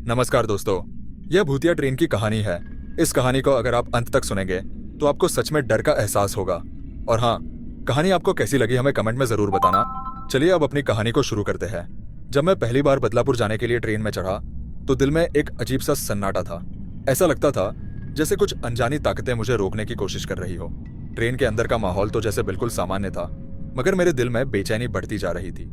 नमस्कार दोस्तों, यह भूतिया ट्रेन की कहानी है। इस कहानी को अगर आप अंत तक सुनेंगे तो आपको सच में डर का एहसास होगा। और हाँ, कहानी आपको कैसी लगी हमें कमेंट में जरूर बताना। चलिए अब अपनी कहानी को शुरू करते हैं। जब मैं पहली बार बदलापुर जाने के लिए ट्रेन में चढ़ा तो दिल में एक अजीब सा सन्नाटा था। ऐसा लगता था जैसे कुछ अनजानी ताकतें मुझे रोकने की कोशिश कर रही हो। ट्रेन के अंदर का माहौल तो जैसे बिल्कुल सामान्य था, मगर मेरे दिल में बेचैनी बढ़ती जा रही थी।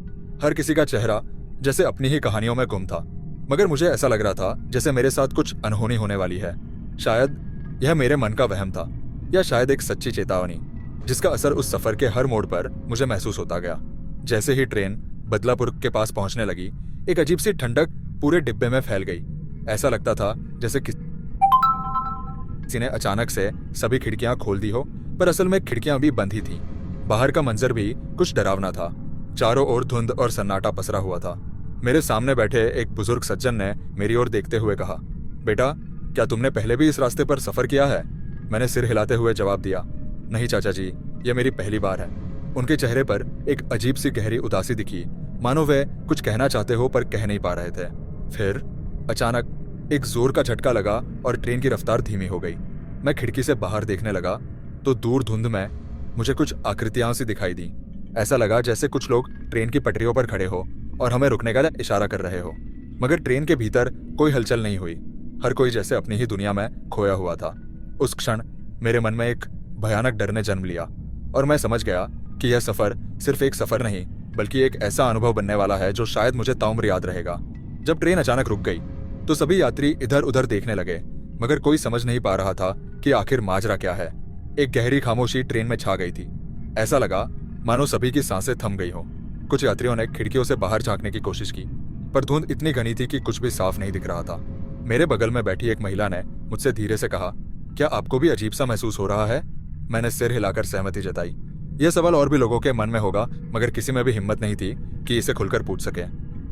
हर किसी का चेहरा जैसे अपनी ही कहानियों में गुम था, मगर मुझे ऐसा लग रहा था जैसे मेरे साथ कुछ अनहोनी होने वाली है। शायद यह मेरे मन का वहम था, या शायद एक सच्ची चेतावनी जिसका असर उस सफर के हर मोड़ पर मुझे महसूस होता गया। जैसे ही ट्रेन बदलापुर के पास पहुंचने लगी, एक अजीब सी ठंडक पूरे डिब्बे में फैल गई। ऐसा लगता था जैसे किसी ने अचानक से सभी खिड़कियां खोल दी हो, पर असल में खिड़कियां भी बंद ही थीं। बाहर का मंजर भी कुछ डरावना था। चारों ओर धुंध और सन्नाटा पसरा हुआ था। मेरे सामने बैठे एक बुजुर्ग सज्जन ने मेरी ओर देखते हुए कहा, बेटा, क्या तुमने पहले भी इस रास्ते पर सफर किया है? मैंने सिर हिलाते हुए जवाब दिया, नहीं चाचा जी, यह मेरी पहली बार है। उनके चेहरे पर एक अजीब सी गहरी उदासी दिखी, मानो वे कुछ कहना चाहते हो पर कह नहीं पा रहे थे। फिर अचानक एक जोर का झटका लगा और ट्रेन की रफ्तार धीमी हो गई। मैं खिड़की से बाहर देखने लगा तो दूर धुंध में मुझे कुछ आकृतियां सी दिखाई दी। ऐसा लगा जैसे कुछ लोग ट्रेन की पटरियों पर खड़े हो और हमें रुकने का इशारा कर रहे हो, मगर ट्रेन के भीतर कोई हलचल नहीं हुई। हर कोई जैसे अपनी ही दुनिया में खोया हुआ था। उस क्षण मेरे मन में एक भयानक डर ने जन्म लिया और मैं समझ गया कि यह सफर सिर्फ एक सफर नहीं, बल्कि एक ऐसा अनुभव बनने वाला है जो शायद मुझे ताउम्र याद रहेगा। जब ट्रेन अचानक रुक गई तो सभी यात्री इधर उधर देखने लगे, मगर कोई समझ नहीं पा रहा था कि आखिर माजरा क्या है। एक गहरी खामोशी ट्रेन में छा गई थी। ऐसा लगा मानो सभी की सांसें थम गई हो। कुछ यात्रियों ने खिड़कियों से बाहर झांकने की कोशिश की, पर धुंध इतनी घनी थी कि कुछ भी साफ नहीं दिख रहा था। मेरे बगल में बैठी एक महिला ने मुझसे धीरे से कहा, क्या आपको भी अजीब सा महसूस हो रहा है? मैंने सिर हिलाकर सहमति जताई। यह सवाल और भी लोगों के मन में होगा, मगर किसी में भी हिम्मत नहीं थी कि इसे खुलकर पूछ सके।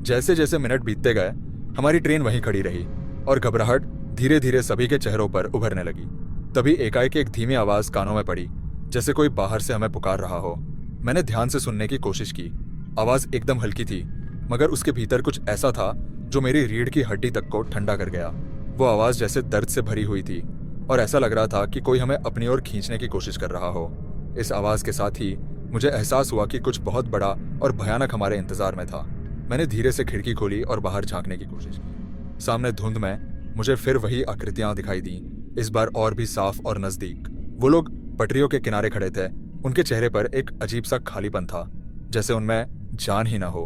जैसे जैसे मिनट बीतते गए, हमारी ट्रेन वहीं खड़ी रही और घबराहट धीरे धीरे सभी के चेहरों पर उभरने लगी। तभी एकाएक एक धीमी आवाज कानों में पड़ी, जैसे कोई बाहर से हमें पुकार रहा हो। मैंने ध्यान से सुनने की कोशिश की। आवाज एकदम हल्की थी, मगर उसके भीतर कुछ ऐसा था जो मेरी रीढ़ की हड्डी तक को ठंडा कर गया। वो आवाज जैसे दर्द से भरी हुई थी और ऐसा लग रहा था कि कोई हमें अपनी ओर खींचने की कोशिश कर रहा हो। इस आवाज के साथ ही मुझे एहसास हुआ कि कुछ बहुत बड़ा और भयानक हमारे इंतजार में था। मैंने धीरे से खिड़की खोली और बाहर झांकने की कोशिश की। सामने धुंध में मुझे फिर वही आकृतियां दिखाई दी, इस बार और भी साफ और नजदीक। वो लोग पटरियों के किनारे खड़े थे। उनके चेहरे पर एक अजीब सा खालीपन था, जैसे उनमें जान ही ना हो।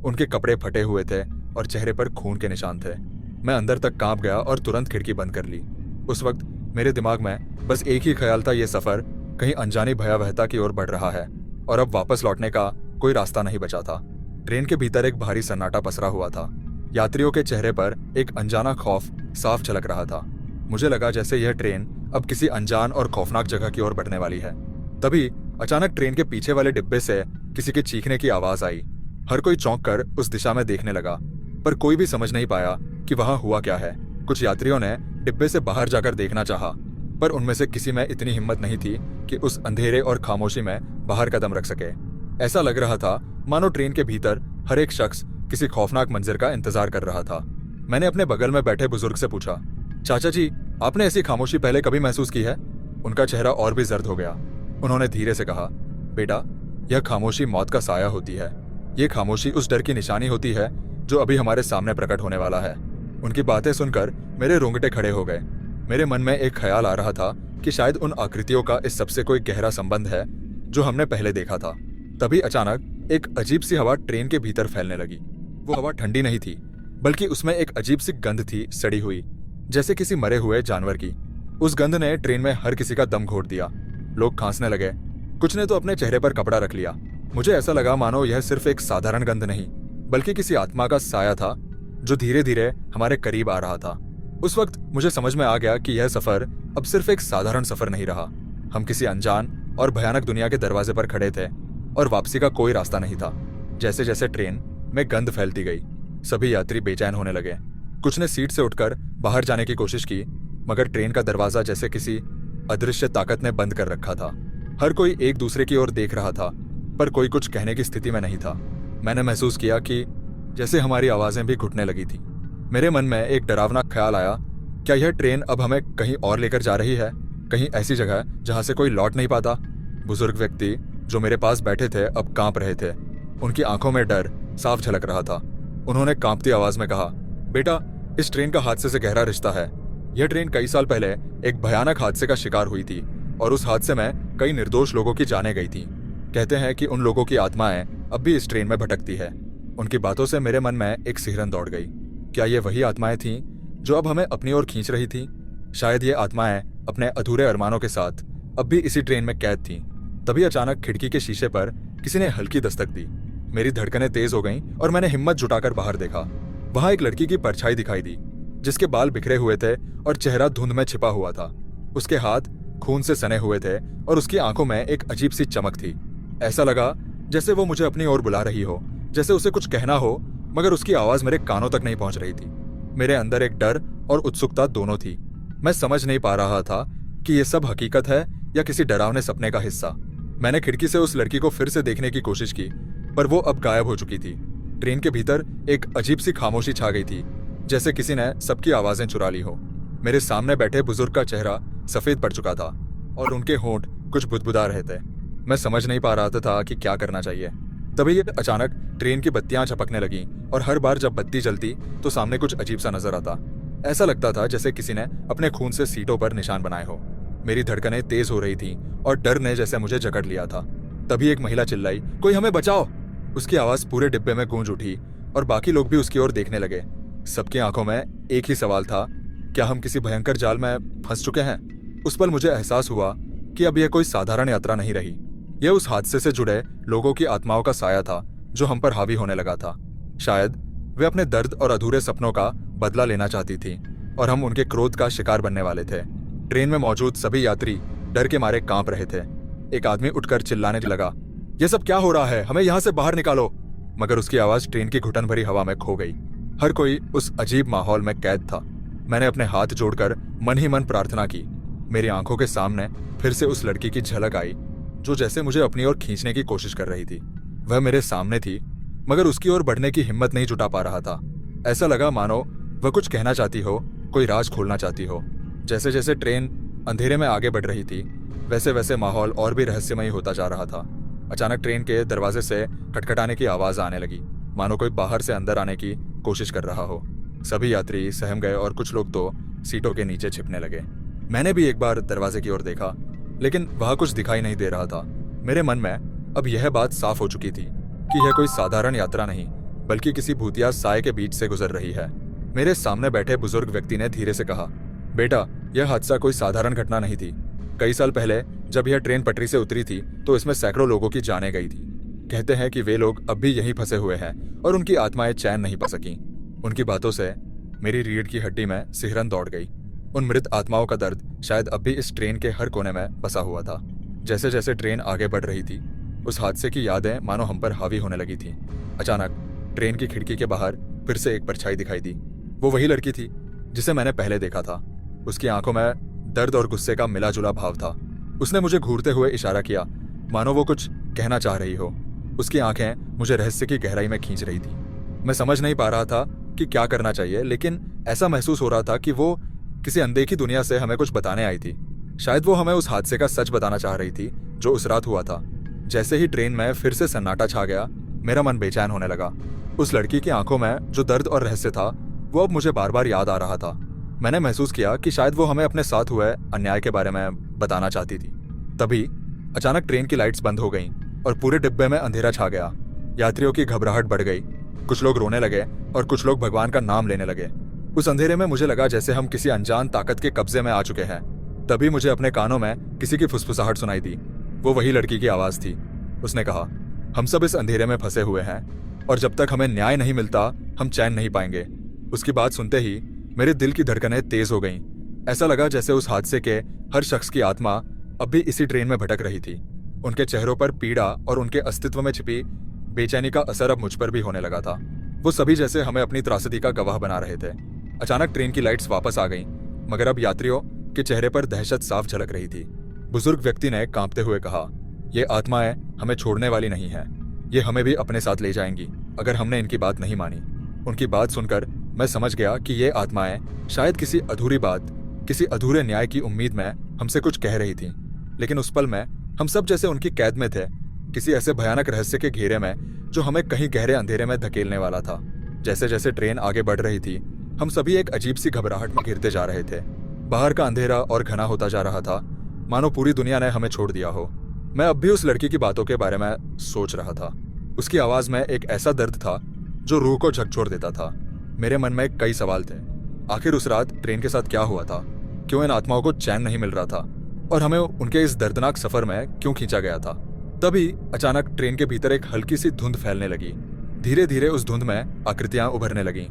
उनके कपड़े फटे हुए थे और चेहरे पर खून के निशान थे। मैं अंदर तक कांप गया और तुरंत खिड़की बंद कर ली। उस वक्त मेरे दिमाग में बस एक ही ख्याल था, ये सफर कहीं अनजानी भयावहता की ओर बढ़ रहा है और अब वापस लौटने का कोई रास्ता नहीं बचा था। ट्रेन के भीतर एक भारी सन्नाटा पसरा हुआ था। यात्रियों के चेहरे पर एक अनजाना खौफ साफ झलक रहा था। मुझे लगा जैसे यह ट्रेन अब किसी अनजान और खौफनाक जगह की ओर बढ़ने वाली है। तभी अचानक ट्रेन के पीछे वाले डिब्बे से किसी के चीखने की आवाज आई। हर कोई चौंक कर उस दिशा में देखने लगा, पर कोई भी समझ नहीं पाया कि वहां हुआ क्या है। कुछ यात्रियों ने डिब्बे से बाहर जाकर देखना चाहा, पर उनमें से किसी में इतनी हिम्मत नहीं थी कि उस अंधेरे और खामोशी में बाहर कदम रख सके। ऐसा लग रहा था मानो ट्रेन के भीतर हर एक शख्स किसी खौफनाक मंजर का इंतजार कर रहा था। मैंने अपने बगल में बैठे बुजुर्ग से पूछा, चाचा जी, आपने ऐसी खामोशी पहले कभी महसूस की है? उनका चेहरा और भी जर्द हो गया। उन्होंने धीरे से कहा, बेटा, यह खामोशी मौत का साया होती है। ये खामोशी उस डर की निशानी होती है जो अभी हमारे सामने प्रकट होने वाला है। उनकी बातें सुनकर मेरे रोंगटे खड़े हो गए। मेरे मन में एक ख्याल आ रहा था कि शायद उन आकृतियों का इस सबसे कोई गहरा संबंध है जो हमने पहले देखा था। तभी अचानक एक अजीब सी हवा ट्रेन के भीतर फैलने लगी। वो हवा ठंडी नहीं थी, बल्कि उसमें एक अजीब सी गंध थी, सड़ी हुई, जैसे किसी मरे हुए जानवर की। उस गंध ने ट्रेन में हर किसी का दम घोट दिया। लोग खांसने लगे, कुछ ने तो अपने चेहरे पर कपड़ा रख लिया। मुझे ऐसा लगा मानो यह सिर्फ एक साधारण गंध नहीं, बल्कि किसी आत्मा का साया था जो धीरे धीरे हमारे करीब आ रहा था। उस वक्त मुझे समझ में आ गया कि यह सफर अब सिर्फ एक साधारण सफर नहीं रहा। हम किसी अनजान और भयानक दुनिया के दरवाजे पर खड़े थे और वापसी का कोई रास्ता नहीं था। जैसे जैसे ट्रेन में गंध फैलती गई, सभी यात्री बेचैन होने लगे। कुछ ने सीट से उठकर बाहर जाने की कोशिश की, मगर ट्रेन का दरवाजा जैसे किसी अदृश्य ताकत ने बंद कर रखा था। हर कोई एक दूसरे की ओर देख रहा था, पर कोई कुछ कहने की स्थिति में नहीं था। मैंने महसूस किया कि जैसे हमारी आवाजें भी घुटने लगी थी। मेरे मन में एक डरावना ख्याल आया, क्या यह ट्रेन अब हमें कहीं और लेकर जा रही है, कहीं ऐसी जगह जहां से कोई लौट नहीं पाता। बुजुर्ग व्यक्ति जो मेरे पास बैठे थे अब कांप रहे थे। उनकी आंखों में डर साफ झलक रहा था। उन्होंने कांपती आवाज में कहा, बेटा, इस ट्रेन का हादसे से गहरा रिश्ता है। यह ट्रेन कई साल पहले एक भयानक हादसे का शिकार हुई थी और उस हादसे में कई निर्दोष लोगों की जानें गई थी। कहते हैं कि उन लोगों की आत्माएं अब भी इस ट्रेन में भटकती है। उनकी बातों से मेरे मन में एक सिहरन दौड़ गई। क्या ये वही आत्माएं थीं जो अब हमें अपनी ओर खींच रही थी? शायद ये आत्माएं अपने अधूरे अरमानों के साथ अब भी इसी ट्रेन में कैद थीं। तभी अचानक खिड़की के शीशे पर किसी ने हल्की दस्तक दी। मेरी धड़कनें तेज हो गईं और मैंने हिम्मत जुटाकर बाहर देखा। वहां एक लड़की की परछाई दिखाई दी, जिसके बाल बिखरे हुए थे और चेहरा धुंध में छिपा हुआ था। उसके हाथ खून से सने हुए थे और उसकी आंखों में एक अजीब सी चमक थी। ऐसा लगा जैसे वो मुझे अपनी ओर बुला रही हो, जैसे उसे कुछ कहना हो, मगर उसकी आवाज मेरे कानों तक नहीं पहुंच रही थी। मेरे अंदर एक डर और उत्सुकता दोनों थी। मैं समझ नहीं पा रहा था कि ये सब हकीकत है या किसी डरावने सपने का हिस्सा। मैंने खिड़की से उस लड़की को फिर से देखने की कोशिश की, पर वो अब गायब हो चुकी थी। ट्रेन के भीतर एक अजीब सी खामोशी छा गई थी, जैसे किसी ने सबकी आवाजें चुरा ली हो। मेरे सामने बैठे बुजुर्ग का चेहरा सफेद पड़ चुका था और उनके होंठ कुछ बुदबुदा रहे थे। मैं समझ नहीं पा रहा था कि क्या करना चाहिए। तभी ये अचानक ट्रेन की बत्तियां झपकने लगीं और हर बार जब बत्ती जलती तो सामने कुछ अजीब सा नजर आता। ऐसा लगता था जैसे किसी ने अपने खून से सीटों पर निशान बनाए हो। मेरी धड़कनें तेज हो रही थीं और डर ने जैसे मुझे जकड़ लिया था। तभी एक महिला चिल्लाई, कोई हमें बचाओ। उसकी आवाज पूरे डिब्बे में गूंज उठी और बाकी लोग भी उसकी ओर देखने लगे। सबकी आंखों में एक ही सवाल था, क्या हम किसी भयंकर जाल में फंस चुके हैं? उस पल मुझे एहसास हुआ कि अब यह कोई साधारण यात्रा नहीं रही। यह उस हादसे से जुड़े लोगों की आत्माओं का साया था जो हम पर हावी होने लगा था। शायद वे अपने दर्द और अधूरे सपनों का बदला लेना चाहती थी और हम उनके क्रोध का शिकार बनने वाले थे। ट्रेन में मौजूद सभी यात्री डर के मारे कांप रहे थे। एक आदमी उठकर चिल्लाने लगा, यह सब क्या हो रहा है? हमें यहाँ से बाहर निकालो। मगर उसकी आवाज ट्रेन की घुटन भरी हवा में खो गई। हर कोई उस अजीब माहौल में कैद था। मैंने अपने हाथ जोड़कर मन ही मन प्रार्थना की। मेरी आंखों के सामने फिर से उस लड़की की झलक आई जो जैसे मुझे अपनी ओर खींचने की कोशिश कर रही थी। वह मेरे सामने थी, मगर उसकी ओर बढ़ने की हिम्मत नहीं जुटा पा रहा था। ऐसा लगा मानो वह कुछ कहना चाहती हो, कोई राज खोलना चाहती हो। जैसे जैसे ट्रेन अंधेरे में आगे बढ़ रही थी, वैसे वैसे माहौल और भी रहस्यमयी होता जा रहा था। अचानक ट्रेन के दरवाजे से खटखटाने की आवाज आने लगी, मानो कोई बाहर से अंदर आने की कोशिश कर रहा हो। सभी यात्री सहम गए और कुछ लोग तो सीटों के नीचे छिपने लगे। मैंने भी एक बार दरवाजे की ओर देखा, लेकिन वहां कुछ दिखाई नहीं दे रहा था। मेरे मन में अब यह बात साफ हो चुकी थी कि यह कोई साधारण यात्रा नहीं, बल्कि किसी भूतिया साए के बीच से गुजर रही है। मेरे सामने बैठे बुजुर्ग व्यक्ति ने धीरे से कहा, बेटा, यह हादसा कोई साधारण घटना नहीं थी। कई साल पहले जब यह ट्रेन पटरी से उतरी थी तो इसमें सैकड़ों लोगों की जानें गई थी। कहते हैं कि वे लोग अब भी यहीं फंसे हुए हैं और उनकी आत्माएं चैन नहीं पा सकी। उनकी बातों से मेरी रीढ़ की हड्डी में सिहरन दौड़ गई। उन मृत आत्माओं का दर्द शायद अब भी इस ट्रेन के हर कोने में बसा हुआ था। जैसे जैसे ट्रेन आगे बढ़ रही थी, उस हादसे की यादें मानो हम पर हावी होने लगी थी। अचानक ट्रेन की खिड़की के बाहर फिर से एक परछाई दिखाई दी। वो वही लड़की थी जिसे मैंने पहले देखा था। उसकी आंखों में दर्द और गुस्से का मिला जुला भाव था। उसने मुझे घूरते हुए इशारा किया, मानो वो कुछ कहना चाह रही हो। उसकी आंखें मुझे रहस्य की गहराई में खींच रही थी। मैं समझ नहीं पा रहा था कि क्या करना चाहिए, लेकिन ऐसा महसूस हो रहा था कि वो किसी अनदेखी दुनिया से हमें कुछ बताने आई थी। शायद वो हमें उस हादसे का सच बताना चाह रही थी जो उस रात हुआ था। जैसे ही ट्रेन में फिर से सन्नाटा छा गया, मेरा मन बेचैन होने लगा। उस लड़की की आंखों में जो दर्द और रहस्य था, वो अब मुझे बार बार याद आ रहा था। मैंने महसूस किया कि शायद वो हमें अपने साथ हुए अन्याय के बारे में बताना चाहती थी। तभी अचानक ट्रेन की लाइट्स बंद हो गईं और पूरे डिब्बे में अंधेरा छा गया। यात्रियों की घबराहट बढ़ गई। कुछ लोग रोने लगे और कुछ लोग भगवान का नाम लेने लगे। उस अंधेरे में मुझे लगा जैसे हम किसी अनजान ताकत के कब्जे में आ चुके हैं। तभी मुझे अपने कानों में किसी की फुसफुसाहट सुनाई दी। वो वही लड़की की आवाज थी। उसने कहा, हम सब इस अंधेरे में फंसे हुए हैं और जब तक हमें न्याय नहीं मिलता हम चैन नहीं पाएंगे। उसकी बात सुनते ही मेरे दिल की धड़कनें तेज हो गईं। ऐसा लगा जैसे उस हादसे के हर शख्स की आत्मा अब भी इसी ट्रेन में भटक रही थी। उनके चेहरों पर पीड़ा और उनके अस्तित्व में छिपी बेचैनी का असर अब मुझ पर भी होने लगा था। वो सभी जैसे हमें अपनी त्रासदी का गवाह बना रहे थे। अचानक ट्रेन की लाइट्स वापस आ गईं, मगर अब यात्रियों के चेहरे पर दहशत साफ झलक रही थी। बुजुर्ग व्यक्ति ने कांपते हुए कहा, ये आत्माएं हमें छोड़ने वाली नहीं है। ये हमें भी अपने साथ ले जाएंगी अगर हमने इनकी बात नहीं मानी। उनकी बात सुनकर मैं समझ गया कि ये आत्माएं शायद किसी अधूरी बात, किसी अधूरे न्याय की उम्मीद में हमसे कुछ कह रही थीं। लेकिन उस पल में हम सब जैसे उनकी कैद में थे, किसी ऐसे भयानक रहस्य के घेरे में जो हमें कहीं गहरे अंधेरे में धकेलने वाला था। जैसे जैसे ट्रेन आगे बढ़ रही थी, हम सभी एक अजीब सी घबराहट में घिरते जा रहे थे। बाहर का अंधेरा और घना होता जा रहा था, मानो पूरी दुनिया ने हमें छोड़ दिया हो। मैं अब भी उस लड़की की बातों के बारे में सोच रहा था। उसकी आवाज में एक ऐसा दर्द था जो रूह को झकझोर देता था। मेरे मन में कई सवाल थे। आखिर उस रात ट्रेन के साथ क्या हुआ था? क्यों इन आत्माओं को चैन नहीं मिल रहा था? और हमें उनके इस दर्दनाक सफर में क्यों खींचा गया था? तभी अचानक ट्रेन के भीतर एक हल्की सी धुंध फैलने लगी। धीरे धीरे उस धुंध में आकृतियां उभरने लगीं,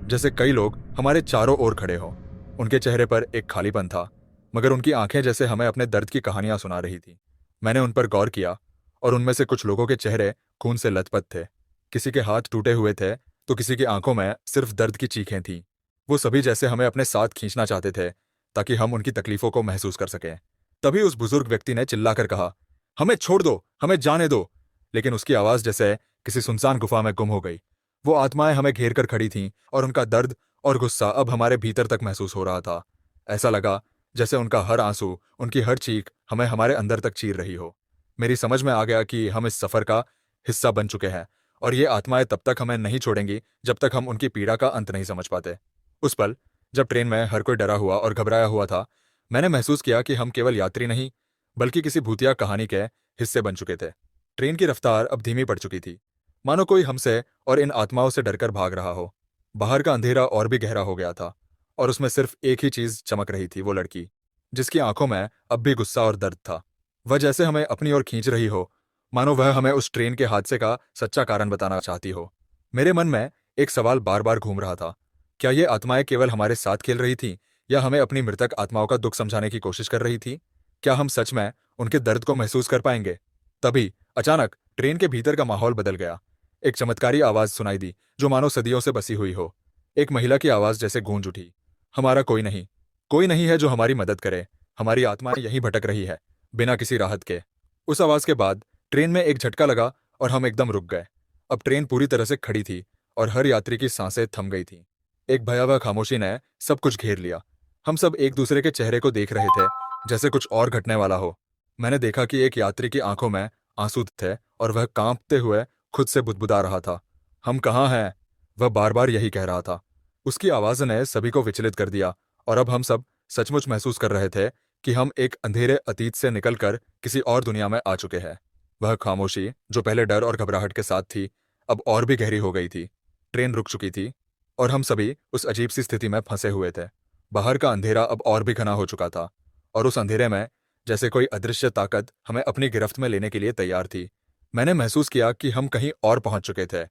जैसे कई लोग हमारे चारों ओर खड़े हों। उनके चेहरे पर एक खालीपन था, मगर उनकी आंखें जैसे हमें अपने दर्द की कहानियां सुना रही थी। मैंने उन पर गौर किया और उनमें से कुछ लोगों के चेहरे खून से लथपथ थे। किसी के हाथ टूटे हुए थे तो किसी की आंखों में सिर्फ दर्द की चीखें थीं। वो सभी जैसे हमें अपने साथ खींचना चाहते थे ताकि हम उनकी तकलीफों को महसूस कर सकें। तभी उस बुजुर्ग व्यक्ति ने चिल्लाकर कहा, हमें छोड़ दो, हमें जाने दो। लेकिन उसकी आवाज जैसे किसी सुनसान गुफा में गुम हो गई। वो आत्माएं हमें घेर कर खड़ी थीं और उनका दर्द और गुस्सा अब हमारे भीतर तक महसूस हो रहा था। ऐसा लगा जैसे उनका हर आंसू, उनकी हर चीख हमें हमारे अंदर तक चीर रही हो। मेरी समझ में आ गया कि हम इस सफर का हिस्सा बन चुके हैं और ये आत्माएं तब तक हमें नहीं छोड़ेंगी जब तक हम उनकी पीड़ा का अंत नहीं समझ पाते। उस पल जब ट्रेन में हर कोई डरा हुआ और घबराया हुआ था, मैंने महसूस किया कि हम केवल यात्री नहीं बल्कि किसी भूतिया कहानी के हिस्से बन चुके थे। ट्रेन की रफ्तार अब धीमी पड़ चुकी थी, मानो कोई हमसे और इन आत्माओं से डरकर भाग रहा हो। बाहर का अंधेरा और भी गहरा हो गया था और उसमें सिर्फ एक ही चीज चमक रही थी, वो लड़की जिसकी आंखों में अब भी गुस्सा और दर्द था। वह जैसे हमें अपनी ओर खींच रही हो, मानो वह हमें उस ट्रेन के हादसे का सच्चा कारण बताना चाहती हो। मेरे मन में एक सवाल बार बार घूम रहा था, क्या ये आत्माएं केवल हमारे साथ खेल रही थीं या हमें अपनी मृतक आत्माओं का दुख समझाने की कोशिश कर रही थी? क्या हम सच में उनके दर्द को महसूस कर पाएंगे? तभी अचानक ट्रेन के भीतर का माहौल बदल गया। एक चमत्कारी आवाज सुनाई दी जो मानो सदियों से बसी हुई हो। एक महिला की आवाज जैसे गूंज उठी, हमारा कोई नहीं है जो हमारी मदद करे। हमारी आत्मा यहीं भटक रही है, बिना किसी राहत के। उस आवाज के बाद ट्रेन में एक झटका लगा और हम एकदम रुक गए। अब ट्रेन पूरी तरह से खड़ी थी और हर यात्री की सांसें थम गई थीं। एक भयावह खामोशी ने सब कुछ घेर लिया। हम सब एक दूसरे के चेहरे को देख रहे थे, जैसे कुछ और घटने वाला हो। मैंने देखा कि एक यात्री की आंखों में आंसू थे और वह कांपते हुए खुद से बुदबुदा रहा था। हम कहाँ हैं? वह बार बार यही कह रहा था। उसकी आवाज ने सभी को विचलित कर दिया और अब हम सब सचमुच महसूस कर रहे थे कि हम एक अंधेरे अतीत से निकलकर किसी और दुनिया में आ चुके हैं। वह खामोशी जो पहले डर और घबराहट के साथ थी, अब और भी गहरी हो गई थी। ट्रेन रुक चुकी थी और हम सभी उस अजीब सी स्थिति में फंसे हुए थे। बाहर का अंधेरा अब और भी घना हो चुका था और उस अंधेरे में जैसे कोई अदृश्य ताकत हमें अपनी गिरफ्त में लेने के लिए तैयार थी। मैंने महसूस किया कि हम कहीं और पहुंच चुके थे,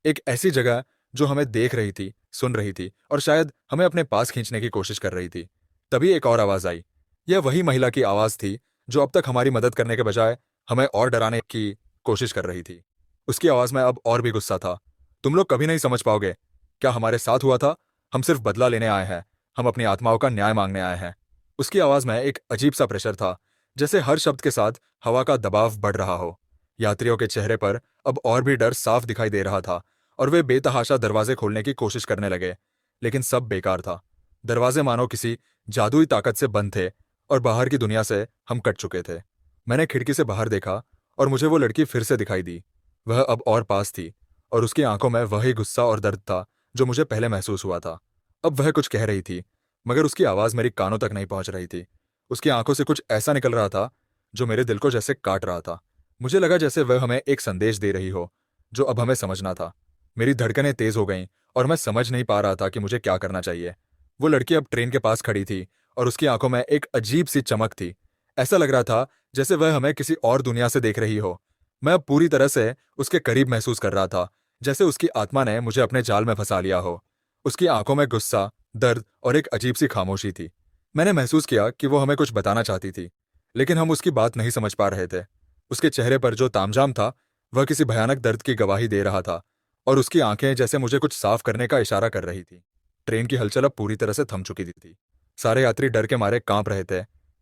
एक ऐसी जगह जो हमें देख रही थी, सुन रही थी और शायद हमें अपने पास खींचने की कोशिश कर रही थी। तभी एक और आवाज आई। यह वही महिला की आवाज थी जो अब तक हमारी मदद करने के बजाय हमें और डराने की कोशिश कर रही थी। उसकी आवाज में अब और भी गुस्सा था। तुम लोग कभी नहीं समझ पाओगे, क्या हमारे साथ हुआ था? हम सिर्फ बदला लेने आए हैं, हम अपनी आत्माओं का न्याय मांगने आए हैं। उसकी आवाज में एक अजीब सा प्रेशर था, जैसे हर शब्द के साथ हवा का दबाव बढ़ रहा हो। यात्रियों के चेहरे पर अब और भी डर साफ दिखाई दे रहा था और वे बेतहाशा दरवाजे खोलने की कोशिश करने लगे, लेकिन सब बेकार था। दरवाजे मानो किसी जादुई ताकत से बंद थे और बाहर की दुनिया से हम कट चुके थे। मैंने खिड़की से बाहर देखा और मुझे वो लड़की फिर से दिखाई दी। वह अब और पास थी और उसकी आंखों में वही गुस्सा और दर्द था जो मुझे पहले महसूस हुआ था। अब वह कुछ कह रही थी, मगर उसकी आवाज मेरी कानों तक नहीं पहुंच रही थी। उसकी आंखों से कुछ ऐसा निकल रहा था जो मेरे दिल को जैसे काट रहा था। मुझे लगा जैसे वह हमें एक संदेश दे रही हो जो अब हमें समझना था। मेरी धड़कनें तेज हो गईं और मैं समझ नहीं पा रहा था कि मुझे क्या करना चाहिए। वो लड़की अब ट्रेन के पास खड़ी थी और उसकी आंखों में एक अजीब सी चमक थी। ऐसा लग रहा था जैसे वह हमें किसी और दुनिया से देख रही हो। मैं अब पूरी तरह से उसके करीब महसूस कर रहा था, जैसे उसकी आत्मा ने मुझे अपने जाल में फंसा लिया हो। उसकी आंखों में गुस्सा, दर्द और एक अजीब सी खामोशी थी। मैंने महसूस किया कि वो हमें कुछ बताना चाहती थी, लेकिन हम उसकी बात नहीं समझ पा रहे थे। उसके चेहरे पर जो तामझाम था वह किसी भयानक दर्द की गवाही दे रहा था और उसकी आंखें जैसे मुझे कुछ साफ करने का इशारा कर रही थी। ट्रेन की हलचल अब पूरी तरह से थम चुकी थी। सारे यात्री डर के मारे कांप रहे थे,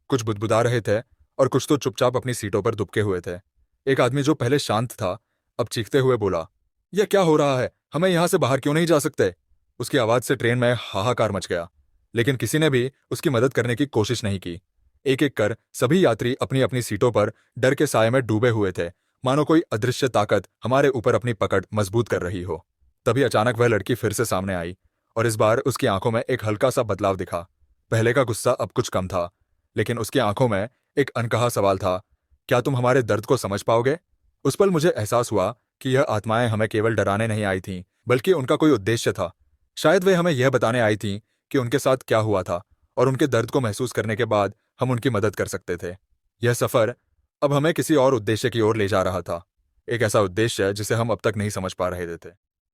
कुछ बुदबुदा रहे थे और कुछ तो चुपचाप अपनी सीटों पर दुबके हुए थे। एक आदमी जो पहले शांत था अब चीखते हुए बोला, यह क्या हो रहा है? हमें यहां से बाहर क्यों नहीं जा सकते? उसकी आवाज से ट्रेन में हाहाकार मच गया, लेकिन किसी ने भी उसकी मदद करने की कोशिश नहीं की। एक एक कर सभी यात्री अपनी अपनी सीटों पर डर के साए में डूबे हुए थे, मानो कोई अदृश्य ताकत हमारे ऊपर अपनी पकड़ मजबूत कर रही हो। तभी अचानक वह लड़की फिर से सामने आई, और इस बार उसकी आंखों में एक हल्का सा बदलाव दिखा। पहले का गुस्सा अब कुछ कम था, लेकिन उसकी आंखों में एक अनकहा सवाल था, क्या तुम हमारे दर्द को समझ पाओगे? उस पल मुझे एहसास हुआ कि यह आत्माएं हमें केवल डराने नहीं आई थीं, बल्कि उनका कोई उद्देश्य था। शायद वे हमें यह बताने आई थीं कि उनके साथ क्या हुआ था, और उनके दर्द को महसूस करने के बाद हम उनकी मदद कर सकते थे। यह सफर अब हमें किसी और उद्देश्य की ओर ले जा रहा था, एक ऐसा उद्देश्य जिसे हम अब तक नहीं समझ पा रहे थे।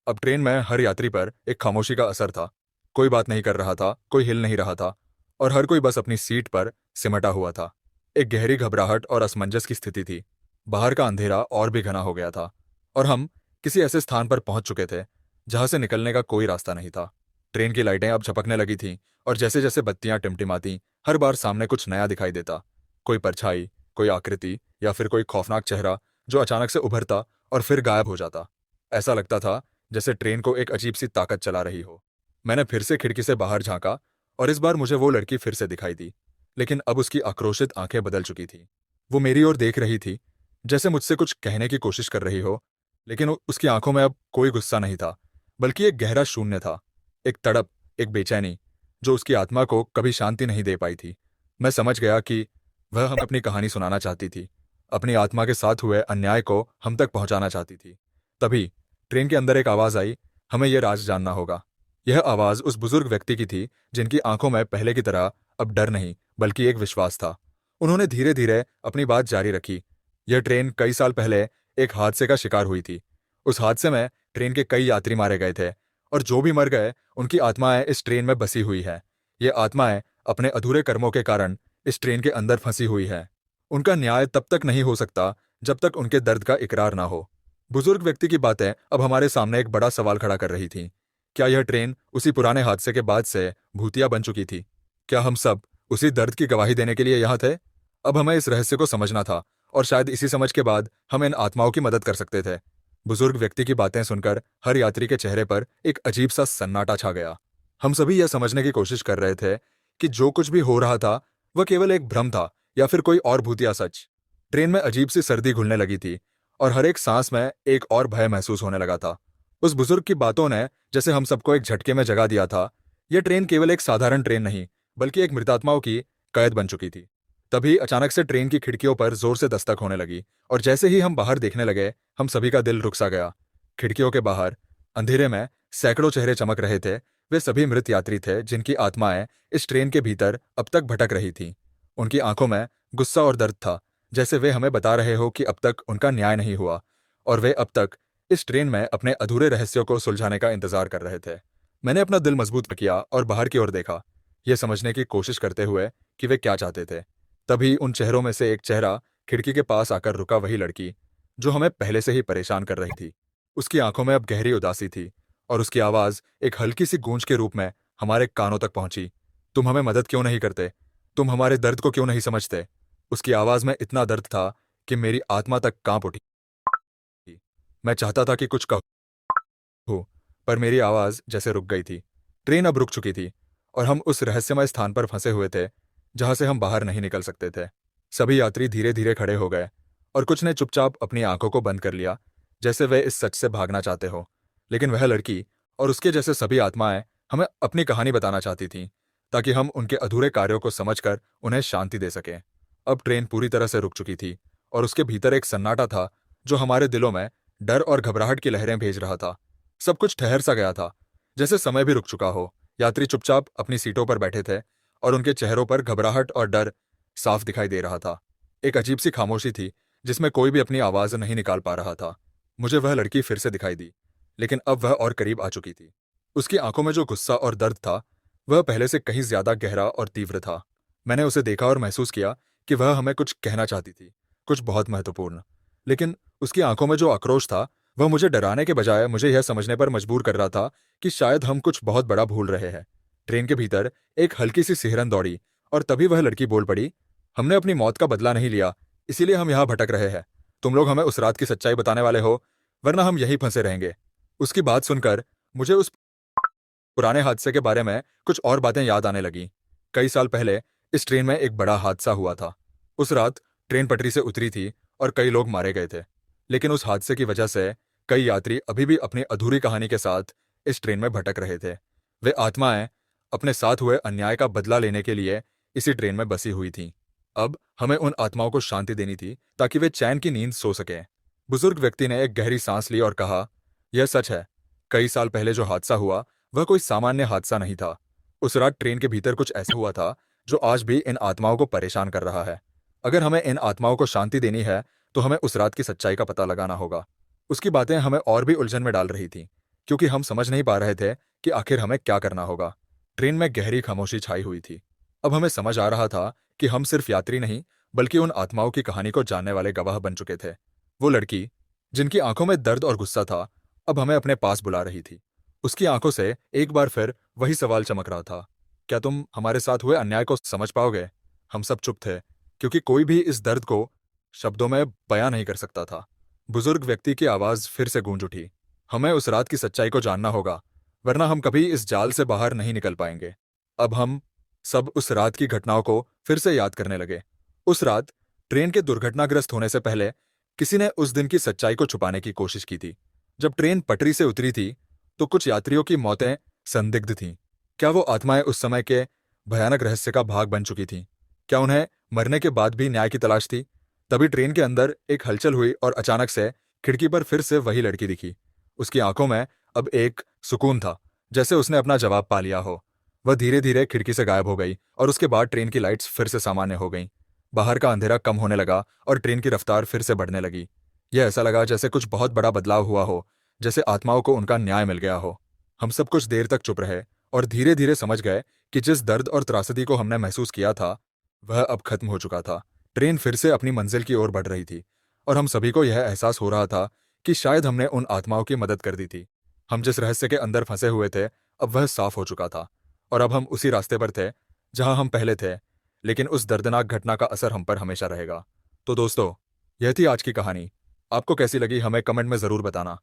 अब ट्रेन में हर यात्री पर एक खामोशी का असर था। कोई बात नहीं कर रहा था, कोई हिल नहीं रहा था, और हर कोई बस अपनी सीट पर सिमटा हुआ था। एक गहरी घबराहट और असमंजस की स्थिति थी। बाहर का अंधेरा और भी घना हो गया था, और हम किसी ऐसे स्थान पर पहुंच चुके थे जहां से निकलने का कोई रास्ता नहीं था। ट्रेन की लाइटें अब झपकने लगी थीं, और जैसे जैसे बत्तियां टिमटिमाती, हर बार सामने कुछ नया दिखाई देता। कोई परछाई, कोई आकृति, या फिर कोई खौफनाक चेहरा जो अचानक से उभरता और फिर गायब हो जाता। ऐसा लगता था जैसे ट्रेन को एक अजीब सी ताकत चला रही हो। मैंने फिर से खिड़की से बाहर झांका, और इस बार मुझे वो लड़की फिर से दिखाई दी, लेकिन अब उसकी आक्रोशित आंखें बदल चुकी थीं। वो मेरी ओर देख रही थी, जैसे मुझसे कुछ कहने की कोशिश कर रही हो, लेकिन उसकी आंखों में अब कोई गुस्सा नहीं था, बल्कि एक गहरा शून्य था, एक तड़प, एक बेचैनी, जो उसकी आत्मा को कभी शांति नहीं दे पाई थी। मैं समझ गया कि वह हमें अपनी कहानी सुनाना चाहती थी, अपनी आत्मा के साथ हुए अन्याय को हम तक पहुंचाना चाहती थी। तभी ट्रेन के अंदर एक आवाज आई, हमें यह राज जानना होगा। यह आवाज उस बुजुर्ग व्यक्ति की थी जिनकी आंखों में पहले की तरह अब डर नहीं, बल्कि एक विश्वास था। उन्होंने धीरे धीरे अपनी बात जारी रखी। यह ट्रेन कई साल पहले एक हादसे का शिकार हुई थी। उस हादसे में ट्रेन के कई यात्री मारे गए थे, और जो भी मर गए उनकी आत्माएं इस ट्रेन में बसी हुई है। ये आत्माएं अपने अधूरे कर्मों के कारण इस ट्रेन के अंदर फंसी हुई है। उनका न्याय तब तक नहीं हो सकता जब तक उनके दर्द का इकरार ना हो। बुजुर्ग व्यक्ति की बातें अब हमारे सामने एक बड़ा सवाल खड़ा कर रही थीं। क्या यह ट्रेन उसी पुराने हादसे के बाद से भूतिया बन चुकी थी? क्या हम सब उसी दर्द की गवाही देने के लिए यहाँ थे? अब हमें इस रहस्य को समझना था, और शायद इसी समझ के बाद हम इन आत्माओं की मदद कर सकते थे। बुजुर्ग व्यक्ति की बातें सुनकर हर यात्री के चेहरे पर एक अजीब सा सन्नाटा छा गया। हम सभी यह समझने की कोशिश कर रहे थे कि जो कुछ भी हो रहा था वह केवल एक भ्रम था, या फिर कोई और भूतिया सच। ट्रेन में अजीब सी सर्दी घुलने लगी थी, और हर एक सांस में एक और भय महसूस होने लगा था। उस बुजुर्ग की बातों ने जैसे हम सबको एक झटके में जगा दिया था। यह ट्रेन केवल एक साधारण ट्रेन नहीं, बल्कि एक मृतात्माओं की कैद बन चुकी थी। तभी अचानक से ट्रेन की खिड़कियों पर जोर से दस्तक होने लगी, और जैसे ही हम बाहर देखने लगे, हम सभी का दिल रुक सा गया। खिड़कियों के बाहर अंधेरे में सैकड़ों चेहरे चमक रहे थे। वे सभी मृत यात्री थे जिनकी आत्माएं इस ट्रेन के भीतर अब तक भटक रही थीं। उनकी आंखों में गुस्सा और दर्द था, जैसे वे हमें बता रहे हो कि अब तक उनका न्याय नहीं हुआ, और वे अब तक इस ट्रेन में अपने अधूरे रहस्यों को सुलझाने का इंतजार कर रहे थे। मैंने अपना दिल मजबूत किया और बाहर की ओर देखा, यह समझने की कोशिश करते हुए कि वे क्या चाहते थे। तभी उन चेहरों में से एक चेहरा खिड़की के पास आकर रुका, वही लड़की जो हमें पहले से ही परेशान कर रही थी। उसकी आंखों में अब गहरी उदासी थी, और उसकी आवाज एक हल्की सी गूंज के रूप में हमारे कानों तक पहुंची। तुम हमें मदद क्यों नहीं करते? तुम हमारे दर्द को क्यों नहीं समझते? उसकी आवाज में इतना दर्द था कि मेरी आत्मा तक कांप उठी। मैं चाहता था कि कुछ कहूं, पर मेरी आवाज जैसे रुक गई थी। ट्रेन अब रुक चुकी थी, और हम उस रहस्यमय स्थान पर फंसे हुए थे जहां से हम बाहर नहीं निकल सकते थे। सभी यात्री धीरे धीरे खड़े हो गए, और कुछ ने चुपचाप अपनी आंखों को बंद कर लिया, जैसे वे इस सच से भागना चाहते हो। लेकिन वह लड़की और उसके जैसे सभी आत्माएं हमें अपनी कहानी बताना चाहती थीं, ताकि हम उनके अधूरे कार्यों को समझकर उन्हें शांति दे सकें। अब ट्रेन पूरी तरह से रुक चुकी थी, और उसके भीतर एक सन्नाटा था जो हमारे दिलों में डर और घबराहट की लहरें भेज रहा था। सब कुछ ठहर सा गया था, जैसे समय भी रुक चुका हो। यात्री चुपचाप अपनी सीटों पर बैठे थे, और उनके चेहरों पर घबराहट और डर साफ दिखाई दे रहा था। एक अजीब सी खामोशी थी जिसमें कोई भी अपनी आवाज नहीं निकाल पा रहा था। मुझे वह लड़की फिर से दिखाई दी, लेकिन अब वह और करीब आ चुकी थी। उसकी आंखों में जो गुस्सा और दर्द था, वह पहले से कहीं ज्यादा गहरा और तीव्र था। मैंने उसे देखा और महसूस किया कि वह हमें कुछ कहना चाहती थी, कुछ बहुत महत्वपूर्ण। लेकिन उसकी आंखों में जो आक्रोश था, वह मुझे डराने के बजाय मुझे यह समझने पर मजबूर कर रहा था कि शायद हम कुछ बहुत बड़ा भूल रहे हैं। ट्रेन के भीतर एक हल्की सी सिहरन दौड़ी, और तभी वह लड़की बोल पड़ी, हमने अपनी मौत का बदला नहीं लिया, इसीलिए हम यहाँ भटक रहे हैं। तुम लोग हमें उस रात की सच्चाई बताने वाले हो, वरना हम यहीं फंसे रहेंगे। उसकी बात सुनकर मुझे उस पुराने हादसे के बारे में कुछ और बातें याद आने लगी। कई साल पहले इस ट्रेन में एक बड़ा हादसा हुआ था। उस रात ट्रेन पटरी से उतरी थी और कई लोग मारे गए थे। लेकिन उस हादसे की वजह से कई यात्री अभी भी अपनी अधूरी कहानी के साथ इस ट्रेन में भटक रहे थे। वे आत्माएं अपने साथ हुए अन्याय का बदला लेने के लिए इसी ट्रेन में बसी हुई थीं। अब हमें उन आत्माओं को शांति देनी थी ताकि वे चैन की नींद सो सकें। बुजुर्ग व्यक्ति ने एक गहरी सांस ली और कहा, यह सच है। कई साल पहले जो हादसा हुआ वह कोई सामान्य हादसा नहीं था। उस रात ट्रेन के भीतर कुछ ऐसा हुआ था जो आज भी इन आत्माओं को परेशान कर रहा है। अगर हमें इन आत्माओं को शांति देनी है तो हमें उस रात की सच्चाई का पता लगाना होगा। उसकी बातें हमें और भी उलझन में डाल रही थी, क्योंकि हम समझ नहीं पा रहे थे कि आखिर हमें क्या करना होगा। ट्रेन में गहरी खामोशी छाई हुई थी। अब हमें समझ आ रहा था कि हम सिर्फ यात्री नहीं, बल्कि उन आत्माओं की कहानी को जानने वाले गवाह बन चुके थे। वो लड़की जिनकी आंखों में दर्द और गुस्सा था, अब हमें अपने पास बुला रही थी। उसकी आंखों से एक बार फिर वही सवाल चमक रहा था, क्या तुम हमारे साथ हुए अन्याय को समझ पाओगे? हम सब चुप थे, क्योंकि कोई भी इस दर्द को शब्दों में बयां नहीं कर सकता था। बुजुर्ग व्यक्ति की आवाज फिर से गूंज उठी, हमें उस रात की सच्चाई को जानना होगा, वरना हम कभी इस जाल से बाहर नहीं निकल पाएंगे। अब हम सब उस रात की घटनाओं को फिर से याद करने लगे। उस रात ट्रेन के दुर्घटनाग्रस्त होने से पहले किसी ने उस दिन की सच्चाई को छुपाने की कोशिश की थी। जब ट्रेन पटरी से उतरी थी तो कुछ यात्रियों की मौतें संदिग्ध थीं। क्या वो आत्माएं उस समय के भयानक रहस्य का भाग बन चुकी थीं? क्या उन्हें मरने के बाद भी न्याय की तलाश थी? तभी ट्रेन के अंदर एक हलचल हुई और अचानक से खिड़की पर फिर से वही लड़की दिखी। उसकी आंखों में अब एक सुकून था, जैसे उसने अपना जवाब पा लिया हो। वह धीरे धीरे खिड़की से गायब हो गई और उसके बाद ट्रेन की लाइट्स फिर से सामान्य हो गईं। बाहर का अंधेरा कम होने लगा और ट्रेन की रफ्तार फिर से बढ़ने लगी। यह ऐसा लगा जैसे कुछ बहुत बड़ा बदलाव हुआ हो, जैसे आत्माओं को उनका न्याय मिल गया हो। हम सब कुछ देर तक चुप रहे और धीरे धीरे समझ गए कि जिस दर्द और त्रासदी को हमने महसूस किया था वह अब खत्म हो चुका था। ट्रेन फिर से अपनी मंजिल की ओर बढ़ रही थी और हम सभी को यह एहसास हो रहा था कि शायद हमने उन आत्माओं की मदद कर दी थी। हम जिस रहस्य के अंदर फंसे हुए थे अब वह साफ हो चुका था और अब हम उसी रास्ते पर थे जहां हम पहले थे, लेकिन उस दर्दनाक घटना का असर हम पर हमेशा रहेगा। तो दोस्तों, यह थी आज की कहानी। आपको कैसी लगी हमें कमेंट में ज़रूर बताना।